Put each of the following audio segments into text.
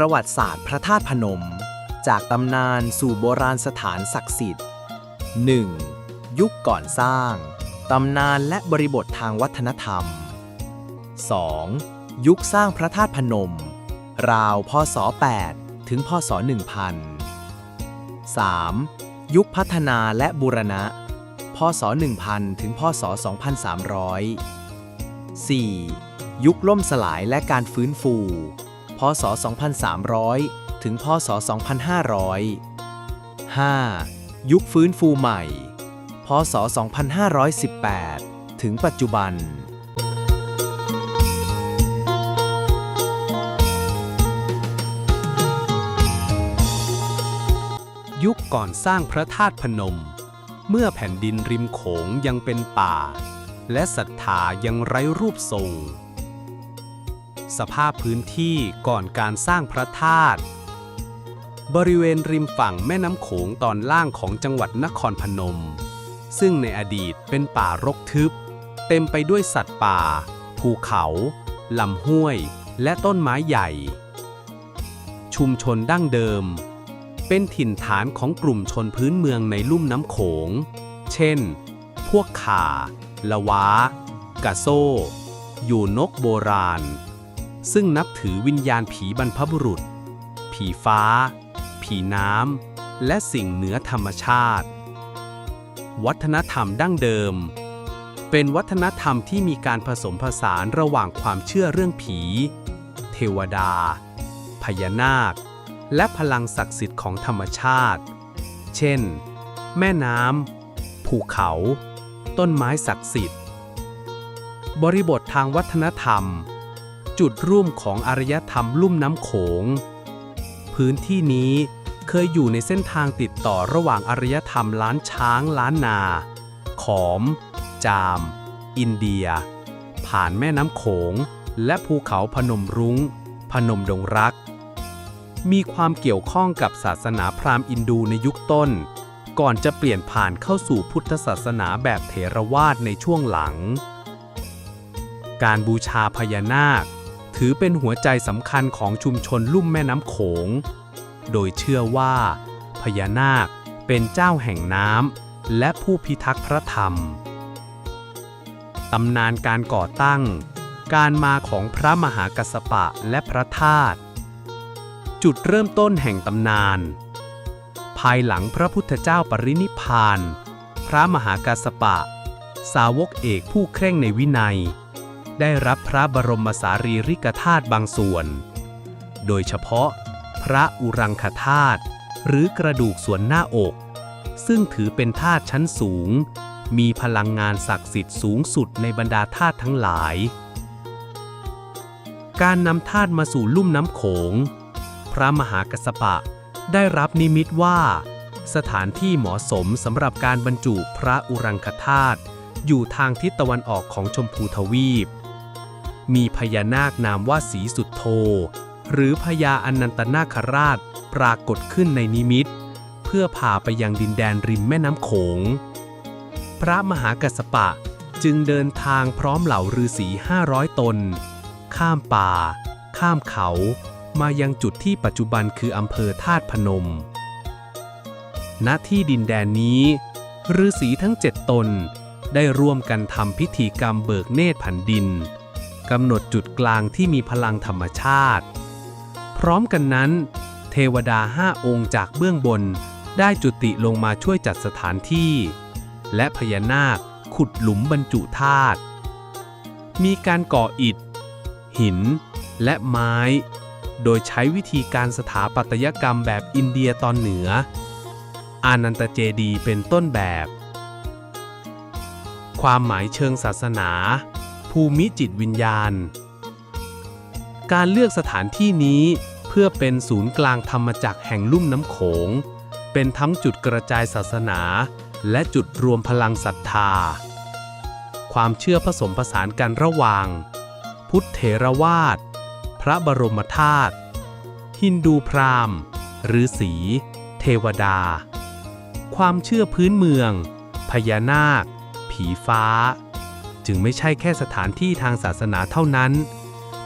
ประวัติศาสตร์พระธาตุพนมจากตำนานสู่โบราณสถานศักดิ์สิทธิ์ 1. ยุคก่อนสร้างตำนานและบริบททางวัฒนธรรม 2. ยุคสร้างพระธาตุพนมราวพ.ศ. 8 ถึงพ.ศ. 1000 3. ยุคพัฒนาและบูรณะพ.ศ. 1000 ถึงพ.ศ. 2300 4. ยุคล่มสลายและการฟื้นฟูพ.ศ. 2300 ถึงพ.ศ. 2500 5. ยุคฟื้นฟูใหม่พ.ศ. 2518 ถึงปัจจุบันยุคก่อนสร้างพระธาตุพนมเมื่อแผ่นดินริมโขงยังเป็นป่าและศรัทธายังไร้รูปทรงสภาพพื้นที่ก่อนการสร้างพระธาตุบริเวณริมฝั่งแม่น้ำโขงตอนล่างของจังหวัดนครพนมซึ่งในอดีตเป็นป่ารกทึบเต็มไปด้วยสัตว์ป่าภูเขาลำห้วยและต้นไม้ใหญ่ชุมชนดั้งเดิมเป็นถิ่นฐานของกลุ่มชนพื้นเมืองในลุ่มน้ำโขงเช่นพวกข่าละว้ากะโซ่ยูนกโบราณซึ่งนับถือวิญญาณผีบรรพบุรุษผีฟ้าผีน้ำและสิ่งเหนือธรรมชาติวัฒนธรรมดั้งเดิมเป็นวัฒนธรรมที่มีการผสมผสานระหว่างความเชื่อเรื่องผีเทวดาพญานาคและพลังศักดิ์สิทธิ์ของธรรมชาติเช่นแม่น้ำภูเขาต้นไม้ศักดิ์สิทธิ์บริบททางวัฒนธรรมจุดร่วมของอารยธรรมลุ่มน้ำโขงพื้นที่นี้เคยอยู่ในเส้นทางติดต่อระหว่างอารยธรรมล้านช้างล้านนาขอมจามอินเดียผ่านแม่น้ำโขงและภูเขาพนมรุ้งพนมดงรักมีความเกี่ยวข้องกับศาสนาพราหมณ์อินดูในยุคต้นก่อนจะเปลี่ยนผ่านเข้าสู่พุทธศาสนาแบบเถรวาทในช่วงหลังการบูชาพญานาคถือเป็นหัวใจสำคัญของชุมชนลุ่มแม่น้ำโขงโดยเชื่อว่าพญานาคเป็นเจ้าแห่งน้ำและผู้พิทักษ์พระธรรมตำนานการก่อตั้งการมาของพระมหากัสสปะและพระธาตุจุดเริ่มต้นแห่งตำนานภายหลังพระพุทธเจ้าปรินิพพานพระมหากัสสปะสาวกเอกผู้เคร่งในวินัยได้รับพระบรมสารีริกธาตุบางส่วนโดยเฉพาะพระอุรังคธาตุหรือกระดูกส่วนหน้าอกซึ่งถือเป็นธาตุชั้นสูงมีพลังงานศักดิ์สิทธิ์สูงสุดในบรรดาธาตุทั้งหลายการนำธาตุมาสู่ลุ่มน้ำโขงพระมหากัสสปะได้รับนิมิตว่าสถานที่เหมาะสมสำหรับการบรรจุพระอุรังคธาตุอยู่ทางทิศตะวันออกของชมพูทวีปมีพญานาคนามว่าศรีสุทโธหรือพญาอนันตนาคราชปรากฏขึ้นในนิมิตเพื่อพาไปยังดินแดนริมแม่น้ำโขงพระมหากัสสปะจึงเดินทางพร้อมเหล่าฤาษี500 ตนข้ามป่าข้ามเขามายังจุดที่ปัจจุบันคืออำเภอธาตุพนมณที่ดินแดนนี้ฤาษีทั้ง7 ตนได้ร่วมกันทำพิธีกรรมเบิกเนตรแผ่นดินกำหนดจุดกลางที่มีพลังธรรมชาติพร้อมกันนั้นเทวดา5 องค์จากเบื้องบนได้จุติลงมาช่วยจัดสถานที่และพญานาคขุดหลุมบรรจุธาตุมีการก่ออิฐหินและไม้โดยใช้วิธีการสถาปัตยกรรมแบบอินเดียตอนเหนืออานันตเจดีย์เป็นต้นแบบความหมายเชิงศาสนาภูมิจิตวิญญาณการเลือกสถานที่นี้เพื่อเป็นศูนย์กลางธรรมจักรแห่งลุ่มน้ำโขงเป็นทั้งจุดกระจายศาสนาและจุดรวมพลังศรัทธาความเชื่อผสมผสานกันระหว่างพุทธเถรวาทพระบรมธาตุฮินดูพราหมณ์ฤาษีเทวดาความเชื่อพื้นเมืองพญานาคผีฟ้าจึงไม่ใช่แค่สถานที่ทางศาสนาเท่านั้น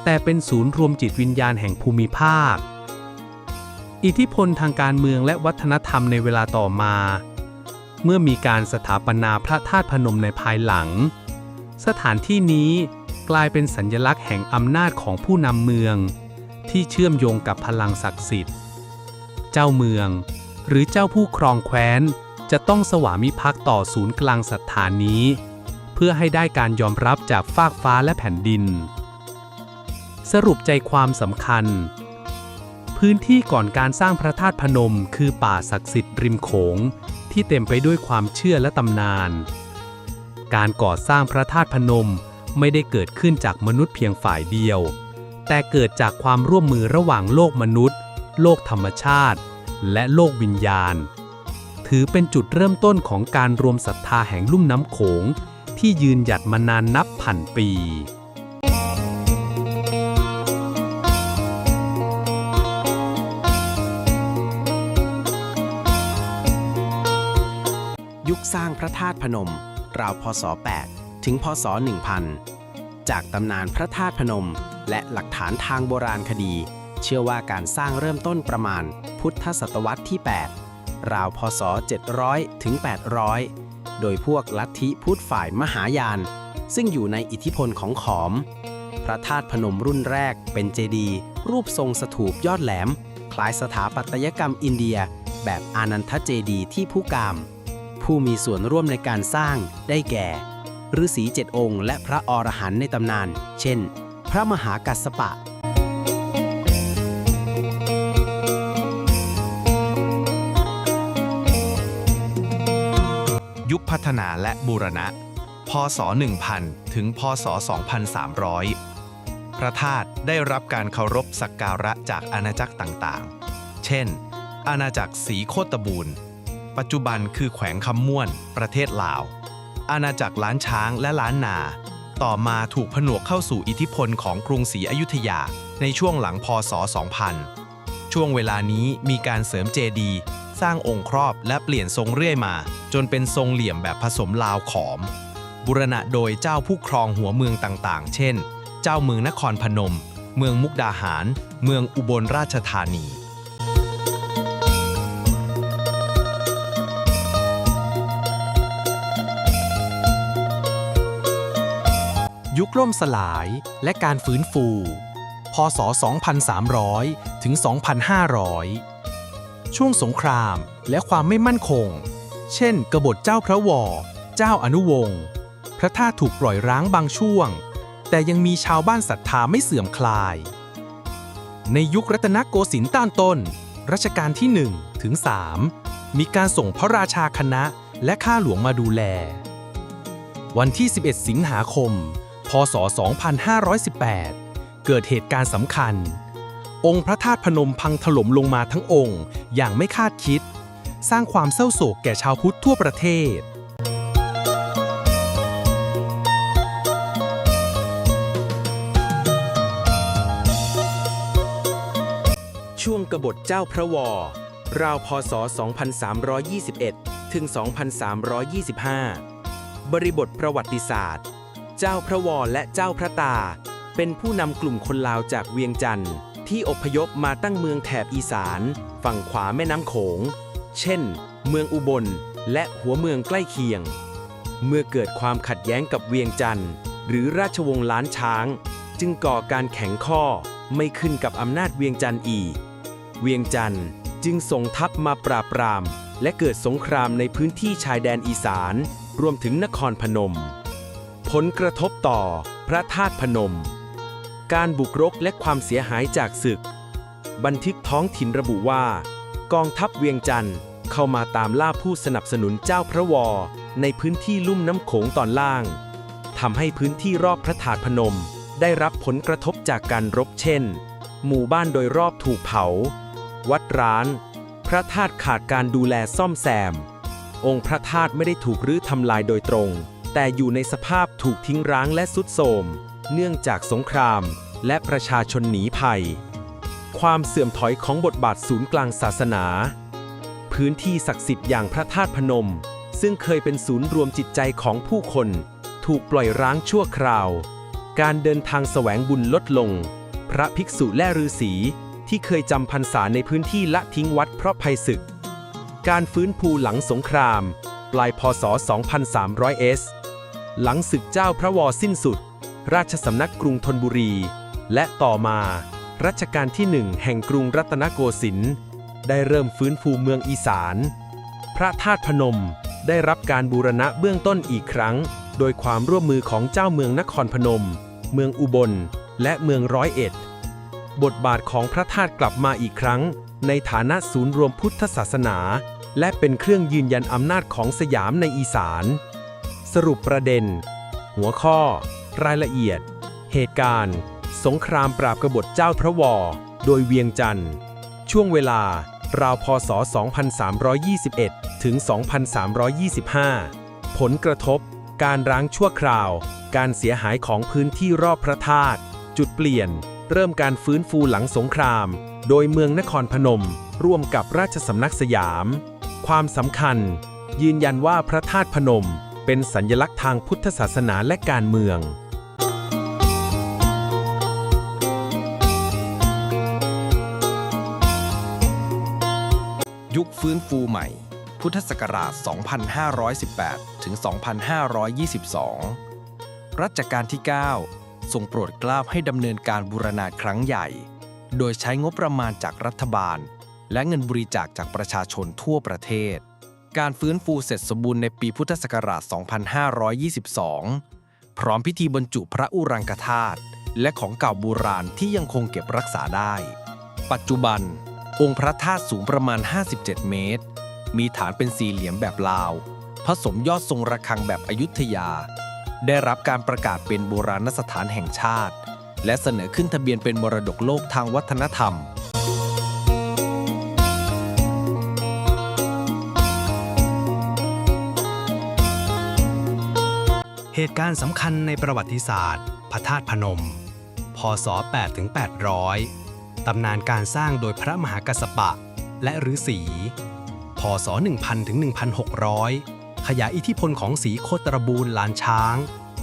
แต่เป็นศูนย์รวมจิตวิญญาณแห่งภูมิภาค อิทธิพลทางการเมืองและวัฒนธรรมในเวลาต่อมา เมื่อมีการสถาปนาพระธาตุพนมในภายหลังสถานที่นี้กลายเป็นสัญลักษณ์แห่งอำนาจของผู้นำเมืองที่เชื่อมโยงกับพลังศักดิ์สิทธิ์เจ้าเมืองหรือเจ้าผู้ครองแคว้นจะต้องสวามิภักดิ์ต่อศูนย์กลางศรัทธานี้เพื่อให้ได้การยอมรับจากฟากฟ้าและแผ่นดินสรุปใจความสำคัญพื้นที่ก่อนการสร้างพระธาตุพนมคือป่าศักดิ์สิทธิ์ริมโขงที่เต็มไปด้วยความเชื่อและตำนานการก่อสร้างพระธาตุพนมไม่ได้เกิดขึ้นจากมนุษย์เพียงฝ่ายเดียวแต่เกิดจากความร่วมมือระหว่างโลกมนุษย์โลกธรรมชาติและโลกวิญญาณถือเป็นจุดเริ่มต้นของการรวมศรัทธาแห่งลุ่มน้ำโขงที่ยืนหยัดมานานนับพันปียุคสร้างพระธาตุพนมราวพศ 8 ถึงพศ 1000 จากตำนานพระธาตุพนมและหลักฐานทางโบราณคดีเชื่อว่าการสร้างเริ่มต้นประมาณพุทธศตวรรษที่ 8 ราวพศ 700 ถึง 800 โดยพวกลัทธิพุทธฝ่ายมหายานซึ่งอยู่ในอิทธิพลของขอมพระธาตุพนมรุ่นแรกเป็นเจดีย์รูปทรงสถูปยอดแหลมคล้ายสถาปัตยกรรมอินเดียแบบอานันทเจดีย์ที่พุกามผู้มีส่วนร่วมในการสร้างได้แก่ฤาษี7 องค์และพระอรหันต์ในตำนานเช่นพระมหากัสสปะยุคพัฒนาและบูรณะ พ.ศ. 1000 ถึง พ.ศ. 2300 พระธาตุได้รับการเคารพสักการะจากอาณาจักรต่างๆ เช่น อาณาจักรศรีโคตบูรณ์ปัจจุบันคือแขวงคำม่วน ประเทศลาว อาณาจักรล้านช้างและล้านนา ต่อมาถูกผนวกเข้าสู่อิทธิพลของกรุงศรีอยุธยาในช่วงหลัง พ.ศ. 2000 ช่วงเวลานี้มีการเสริมเจดีย์สร้างองค์ครอบและเปลี่ยนทรงเรื่อยมาจนเป็นทรงเหลี่ยมแบบผสมลาวขอมบูรณะโดยเจ้าผู้ครองหัวเมืองต่างๆ เช่น เจ้าเมืองนครพนม เมืองมุกดาหาร เมืองอุบลราชธานียุคล่มสลายและการฟื้นฟู พ.ศ. 2300 ถึง 2500 ช่วงสงครามและความไม่มั่นคง เช่นกบฏเจ้าพระวรเจ้าอนุวงศ์พระธาตุถูกปล่อยร้างบางช่วงแต่ยังมีชาวบ้านศรัทธาไม่เสื่อมคลายในยุครัตนโกสินทร์ต้นต้นรัชกาลที่ 1 ถึง 3 มีการส่งพระราชาคณะและข้าหลวงมาดูแลวันที่ 11 สิงหาคม พ.ศ. 2518 เกิดเหตุการณ์สำคัญองค์พระธาตุพนมพังถล่มลงมาทั้งองค์อย่างไม่คาดคิดสร้างความเศร้าโศกแก่ชาวพุทธทั่วประเทศช่วงกบฏเจ้าพระวรราวพ.ศ. 2321 ถึง 2325 บริบทประวัติศาสตร์เจ้าพระวรและเจ้าพระตาเป็นผู้นำกลุ่มคนลาวจากเวียงจันทร์ที่อพยพมาตั้งเมืองแถบอีสานฝั่งขวาแม่น้ำโขงเช่นเมืองอุบลและหัวเมืองใกล้เคียงเมื่อเกิดความขัดแย้งกับเวียงจันทร์หรือราชวงศ์ล้านช้างจึงก่อการแข่งข้อไม่ขึ้นกับอำนาจเวียงจันทร์อีกเวียงจันทร์จึงส่งทัพมาปราบปรามและเกิดสงครามในพื้นที่ชายแดนอีสานรวมถึงนครพนมผลกระทบต่อพระธาตุพนมการบุกรุกและความเสียหายจากศึกบันทึกท้องถิ่นระบุว่ากองทัพเวียงจันทร์เข้ามาตามล่าผู้สนับสนุนเจ้าพระวรในพื้นที่ลุ่มน้ำโขงตอนล่างทำให้พื้นที่รอบพระธาตุพนมได้รับผลกระทบจากการรบเช่นหมู่บ้านโดยรอบถูกเผาวัดร้างพระธาตุขาดการดูแลซ่อมแซมองค์พระธาตุไม่ได้ถูกรื้อทำลายโดยตรงแต่อยู่ในสภาพถูกทิ้งร้างและทรุดโทรมเนื่องจากสงครามและประชาชนหนีภัยความเสื่อมถอยของบทบาทศูนย์กลางศาสนาพื้นที่ศักดิ์สิทธิ์อย่างพระธาตุพนมซึ่งเคยเป็นศูนย์รวมจิตใจของผู้คนถูกปล่อยร้างชั่วคราวการเดินทางแสวงบุญลดลงพระภิกษุและฤาษี ที่เคยจำพรรษาในพื้นที่ละทิ้งวัดเพราะภัยศึก การฟื้นฟูหลังสงครามปลายพ.ศ. 2300 หลังศึกเจ้าพระวอสิ้นสุด ราชสำนักกรุงธนบุรี และต่อมารัชกาลที่ 1 แห่งกรุงรัตนโกสินทร์ได้เริ่มฟื้นฟูเมืองอีสาน พระธาตุพนมได้รับการบูรณะเบื้องต้นอีกครั้ง โดยความร่วมมือของเจ้าเมืองนครพนม เมืองอุบล และเมืองร้อยเอ็ด บทบาทของพระธาตุกลับมาอีกครั้งในฐานะศูนย์รวมพุทธศาสนา และเป็นเครื่องยืนยันอำนาจของสยามในอีสาน สรุปประเด็น หัวข้อ รายละเอียด เหตุการณ์ สงครามปราบกบฏเจ้าพระวอโดยเวียงจันทร์ ช่วงเวลาราวพ.ศ. 2321 ถึง 2325 ผลกระทบ การร้างชั่วคราว การเสียหายของพื้นที่รอบพระธาตุ จุดเปลี่ยน เริ่มการฟื้นฟูหลังสงคราม โดยเมืองนครพนม ร่วมกับราชสำนักสยาม ความสำคัญ ยืนยันว่าพระธาตุพนม เป็นสัญลักษณ์ทางพุทธศาสนาและการเมือง ยุคฟื้นฟูใหม่ พุทธศักราช 2518 ถึง 2522 รัชกาลที่ 9 ทรงโปรดเกล้าให้ดำเนินการบูรณะครั้งใหญ่ โดยใช้งบประมาณจากรัฐบาล และเงินบริจาคจากประชาชนทั่วประเทศ การฟื้นฟูเสร็จสมบูรณ์ในปีพุทธศักราช 2522 พร้อมพิธีบรรจุพระอุรังคธาตุและของเก่าโบราณที่ยังคงเก็บรักษาได้ ปัจจุบัน องค์พระธาตุสูงประมาณ 57 เมตร มีฐานเป็นสี่เหลี่ยมแบบลาว ผสมยอดทรงระฆังแบบอยุธยา ได้รับการประกาศเป็นโบราณสถานแห่งชาติ และเสนอขึ้นทะเบียนเป็นมรดกโลกทางวัฒนธรรม เหตุการณ์สำคัญในประวัติศาสตร์ พระธาตุพนม พ.ศ. 8-800 ตำนานการสร้างโดยพระมหากัสสปะ และฤาษี พ.ศ. 1000-1100 ขยายอิทธิพลของศรีโคตรบูรณ์ลานช้าง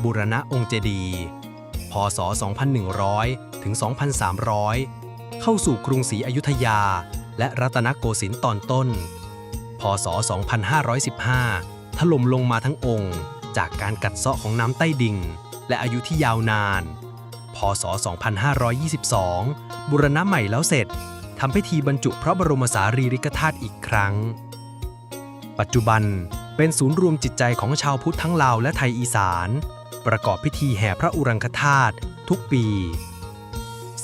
บูรณะองค์เจดีย์ พ.ศ. 2100-2300 เข้าสู่กรุงศรีอยุธยา และรัตนโกสินทร์ตอนต้น พ.ศ. 2515 ถล่มลงมาทั้งองค์จากการกัดเซาะของน้ำใต้ดินและอายุที่ยาวนาน พ.ศ. 2522 บูรณะใหม่แล้วเสร็จ ทำพิธีบรรจุพระบรมสารีริกธาตุอีกครั้ง ปัจจุบันเป็นศูนย์รวมจิตใจของชาวพุทธทั้งลาวและไทยอีสาน ประกอบพิธีแห่พระอุรังคธาตุทุกปี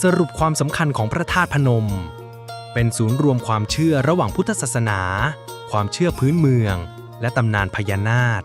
สรุปความสำคัญของพระธาตุพนม เป็นศูนย์รวมความเชื่อระหว่างพุทธศาสนา ความเชื่อพื้นเมือง และตำนานพญานาค